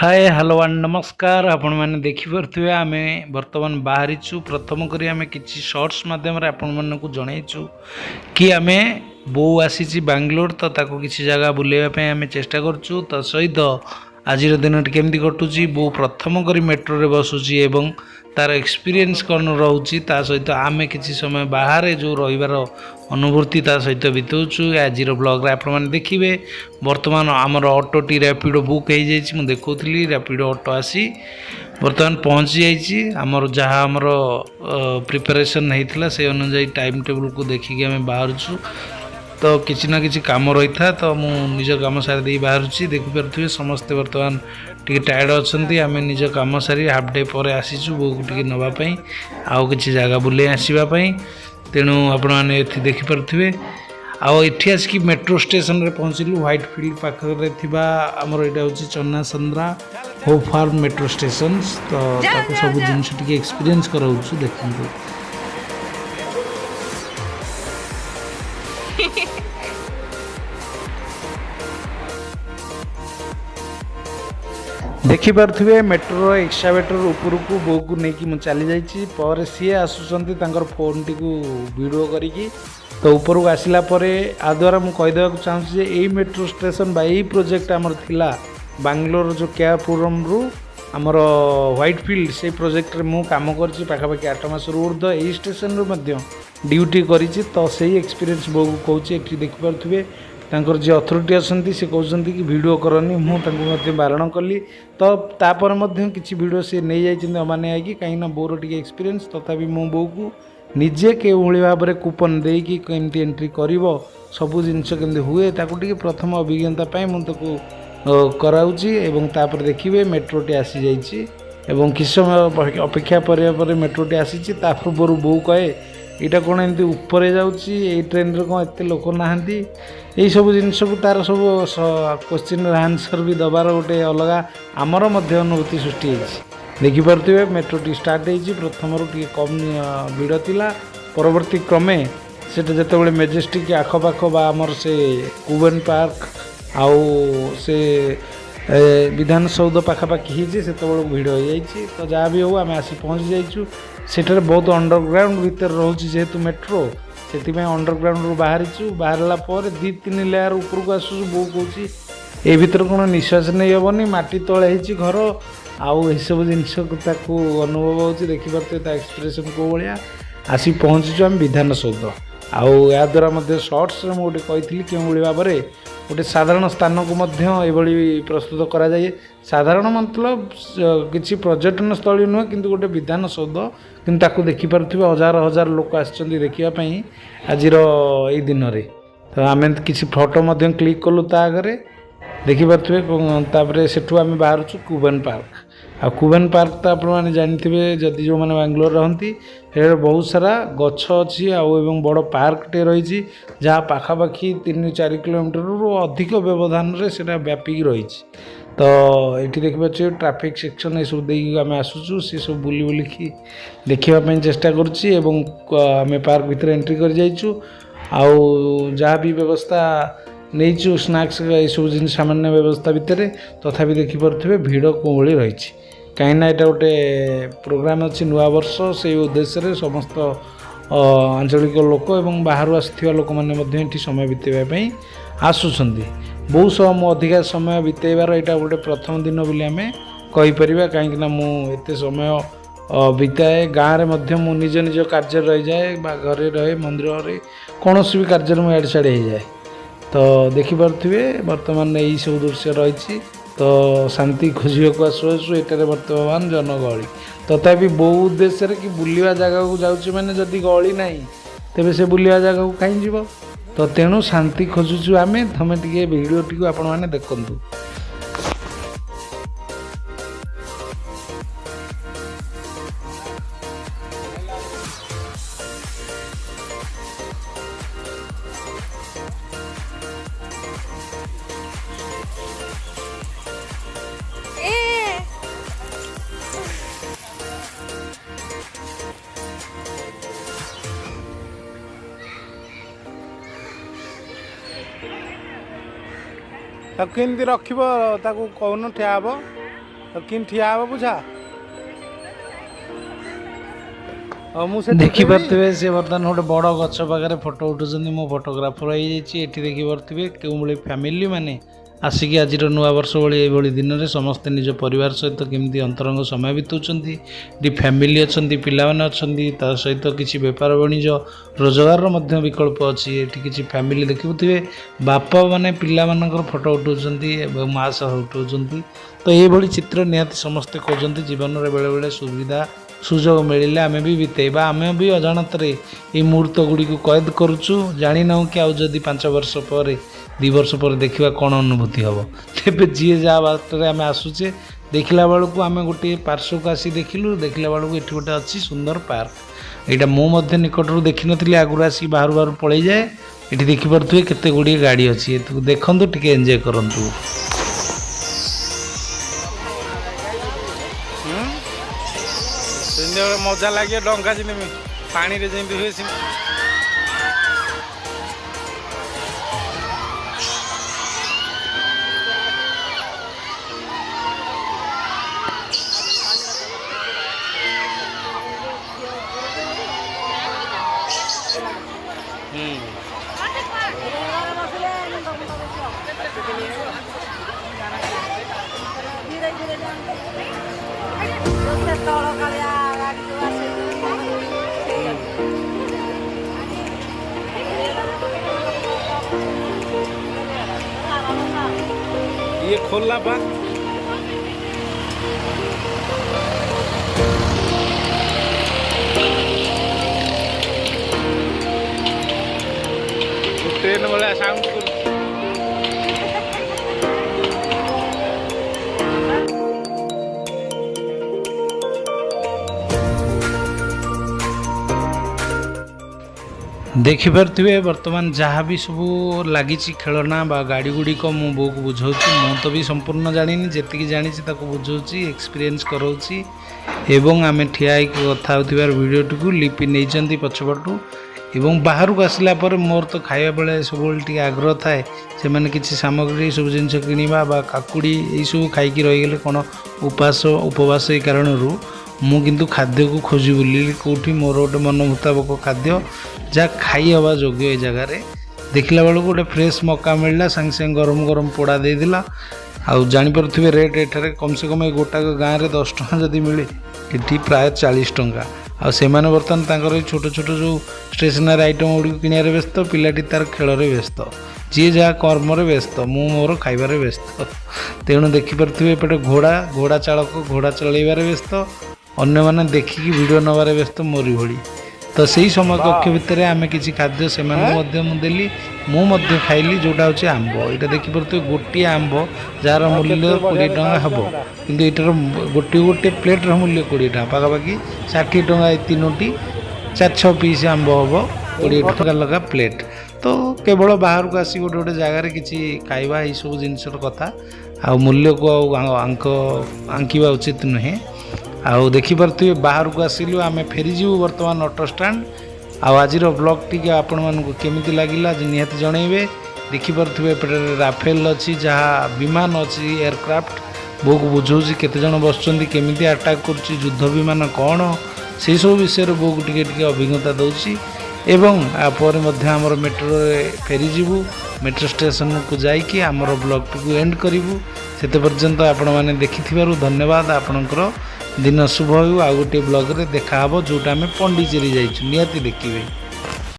Hi hello and नमस्कार आपण मैंने देखिपे आम बर्तमान बाहरी प्रथम करी आम कि शॉर्ट्स माध्यम आपण मानक जनईचु कि आम बो आसी बांगलोर तो ताको किसी जगह बुलाइवाई आम चेष्टा करूँ तो सहित आज दिन केमती कटुची बो प्रथम करी मेट्रो रे बसुची एवं तार एक्सपीरियंस कौन रोचे ता सहित आम कि समय बाहर जो रही अनुभूति ता सहित बिताऊँ आज ब्लॉग आप देखिए बर्तमान आमर ऑटोटी रैपिडो बुक हो जाए देखुली रैपिडो ऑटो आसी बर्तमान पहुँची जाइए आमर जहाँ आमर प्रिपरेशन होता से अनुजाई टाइम टेबल को देखिए आम बाहर तो किसी ना किसी काम रही था तो मु निज काम सारी बाहर देखिपे समस्ते बर्तमान टी टायर्ड अच्छा आम निज कम सारी हाफ डे पर आसीचु बो टी नापी आउ कि जगह बुले आसवाई तेणु आपण मैंने देखिपे आठी आसिक मेट्रो स्टेशन रे पहुँचलु व्हाइट फील्ड पाखे आमर यहाँ हूँ चन्नासंद्रा होप फार्म मेट्रो स्टेशन तो सब जिन एक्सपीरियंस कराऊँ देखते देखिपे मेट्रो एक्सकावेटर ऊपर को बो को लेकिन चली जाइए सी आसुँच फोन टी वीडियो करी तो ऊपर को आसला आ द्वारा मुझे कहीदेवा चाहूँगी यही मेट्रो स्टेशन यही प्रोजेक्ट आमर थिला बांगलोर जो केपुरम रु आमर व्हाइट फील्ड से प्रोजेक्ट रे मु काम करछि पाखापाखि 8 मास ऊर्ध यही स्टेशन रे मध्य ड्यूटी करिछि तो सही एक्सपीरियंस बो कहूँ एठी देखिपे तांकर जे अथॉरिटी अछंती से कहउछंती कि वीडियो करनी मु तांको मध्य बारण कली तो तापर मध्य किछि वीडियो से नै जाइछिन अमाने आइकी काई ना बोर टिके एक्सपीरियंस तथापि मु बो को निजे के भली भाव में कूपन देकी केमती एंट्री करिवो सबु जिनस केमती हुए ताको टिके प्रथम अभिज्ञता पाई मु ताको कराउछि एवं तापर देखिबे मेट्रोटी आसी जाइछि एवं किछ समय अपेक्षा पर मेट्रोटी आसीछि तापर बोरु बो कहे यहाँ कौन एमती ऊपर जाऊँगी ट्रेन रे कौन एत लोक नहांती यही सब जिनस को तार सब क्वेश्चन आंसर भी दबार गोटे अलग आमर मध्य अनुभूति सृष्टि देखिपे मेट्रोटी स्टार्ट हो प्रथम टे कम भिड़ थिला परवर्ती क्रमे से जिते मेजेस्टिक आखपाख आमर से कुबेन पार्क आउ से विधान सौध पाखापाखि से भिड़ हो जाइए तो जहाँ भी हो आम आसी पहुँची जाइए सेठारे बहुत अंडरग्राउंड भीतर रोचे जेहेतु मेट्रो से अंडरग्राउंड रू बाहरला दी तीन लेयर ऊपर को आसू बो कौची ए भीतर कौन निश्वास नहीं हेनी माटी तले हो घर आउ सब जिनस अनुभव हो देखिपे एक्सप्रेशन को भाया आसी पहुँचीचु आम विधान सौध आउ या द्वारा शॉर्ट्स में गोटे कही क्यों भाव में गोटे साधारण स्थान को ये प्रस्तुत करा जाए साधारण मतलब किसी पर्यटन स्थली नुहे किंतु गोटे विधान सौध कि देखिपे हजार हजार लोक आसपाई आज दिन में तो आम किसी फोटो क्लिक कलु आगे देखिपे सेठू आम बाहर कुबेन पार्क आ कुबेन पार्क तो आपने जानते जदि जो मैंने बांग्लोर रहती बहुत सारा गछ अच्छी आउ बड़ पार्क टे रही जहाँ पाखापाखि 3-4 किलोमीटर अधिक व्यवधान में से व्यापिक रही तो ये देखिए ट्रैफिक सेक्शन ये सब देखिए आम आसुचु सी सब बुली बुलिकी देखापी चेष्टा करें पार्क भितर एंट्री कर जाइचु आउ जहाँ भी व्यवस्था नहीं स्नैक्स ये सब जिन सामान्य व्यवस्था भितर तथापि देखिपे भिड़ कौली रही कहीं यहाँ गोटे प्रोग्राम अच्छी नुआ वर्ष से उद्देश्य समस्त आंचलिक लोक एवं बाहर आसुवा लोक मैंने समय बिताइवाई आसुँच बहुत समय अधिका समय बिताइबार यहाँ गोटे प्रथम दिन बोली आम कहीपर कहीं मुझे समय बिताए गाँव में मु निज निज कार्य रही जाए घरे रहे मंदिर में कौन भी कार्य में एड साड़े हो जाए तो देखिपे बर्तमान यही सब दृश्य रही तो शांति खोजा को आसु आसु ये बर्तमान जनगहली तथापि बहु उद्देश्य कि बुलवा जगह को जाऊँ मैंने जदि गहली ना तेरे से बुलवा जगह को कहीं जीव तो तेणु शांति खोजुचु आम तमें टे भिडियो टी आपण मैंने देखूँ ताकू केमती रखिब ताकू कौन ठिया हे किन ठिया हब बुझा देखिपे सी बर्तमान गोटे बड़ गच पाखे फोटो उठाउछन्ति मो फोटोग्राफर हो एठी देखिपे के फैमिली माने आसिक आज नुआ वर्ष भाई दिन में समस्ते निज परिवार सहित केमती अंतरंग समय बिताउछन्ति ये फैमिली अच्छा पिलाने अच्छा सहित किसी बेपार वाणिज्य रोजगार विकल्प अच्छी ये किसी फैमिली देखुए बापा माने पिला मानकर फोटो उठाउछन्ति माँ सह उठाउछन्ति तो ये चित्र निहाती समस्ते खोजती जीवन में बेले बेले सुविधा सुजोग मिले आम भी बितेबा आम भी अजाणत ये मुहूर्त गुड़ी को कैद करुचु जानी ना कि आदि 5 वर्ष पर 2 वर्ष पर देखा कौन अनुभूति हम तेज जी जहाँ बाटर आम आसुचे देखला बेलू आम गोटे पार्श्व को आसी देखिलु देखला बेलू ये गोटे अच्छी सुंदर पार्क यहाँ मुझे निकटर देखी नी आगुरी आसिक बाहर बाहर पलि जाए ये देखिपे केते गुड़िए गाड़ी अच्छी देखु टे एंजय करूँ मजा लगे डंका जी पानी रे जमी हुए ये खोलना बा ट्रेन वाला साउंड देखिपे बर्तमान जहाँ भी सब लगी खेलना बा गाड़ी गुड़िक मो बो को बुझाऊँ मु तो भी संपूर्ण जानी जी जानी बुझाऊँ एक्सपीरियंस कराऊँगी एवं आम ठिया कथा होतार वीडियोटी को लिपि नहीं पछपटू एवं बाहर को आसला पर मोर तो खाया बेले सब आग्रह थाए से मैंने किसी सामग्री सब जिनस किणवा बा काकुड़ी ये सब खाई रहीगले कौन उपास उपवास ये कारण मु किंतु खाद्य को खोजी बुली कौटी मोर गोटे मन मुताबक खाद्य जहाँ खाई हवा योग्य ये जगार देखला बेलू गोटे फ्रेश मौका मिलला संगे संगे गरम गरम पोड़ा देदेला आउ जानीपे रेट एठारे कम से कम गोटाक गाँव में 10 टଙ୍କା जदि मिले ये प्राय 40 टଙ୍କା आ से बर्तमान तांकर छोट छोट जो स्टेशनरी आइटम गुड़ी किणारे व्यस्त पिलाटी तार खेल व्यस्त जी जहाँ कर्म व्यस्त मु मोर खाइबार व्यस्त तेणु देखिपे एपटे घोड़ा चालक घोड़ा चलैबार व्यस्त अन्य मैंने देखिकी वीडियो नबार व्यस्त मोरी भली तो सही समय कक्ष भितर आम किसी खाद्य से देली मुझे खाइली जोटा हूँ आंब यहाँ देखिपे गोटे आंब जार मूल्य 20 टଙ୍କା हम कि यार गोटे गोटे प्लेट्र मूल्य 20 टଙ୍କା पाखापाखि 60 टଙ୍କା ये 3टी 4-6 पीस आंब हम 20 टଙ୍କା लगा प्लेट तो केवल बाहर को आसी गोटे गोटे जगार किसी खाइबा ये सब जिनसर कथा आ मूल्य को आंकिवा उचित नुहे आउ देखिपे बाहर को आसिलु आम फेरीजु बर्तमान ऑटो स्टैंड आज ब्लॉग टी आपण मानक केमिति लागिला निहाती जनइबे देखिपे एपटे राफेल अच्छी जहाँ विमान अच्छी एयरक्राफ्ट बो को बुझाऊँ केते जन बसुँच केमिति अटैक कर युद्ध विमान कौन से सब विषय बो को टिके अभिज्ञता दूसरी एवं आपर आमर मेट्रो फेरीजु मेट्रो स्टेशन को जाइए आमर ब्लॉग टी एंड करूँ से पर्यंत आपण मैंने देखि धन्यवाद आपणकर दिन शुभ हो। आ गोटे ब्लॉग रे देखा जोटा आम पंडिचेरी जाइए निहाती देखिए।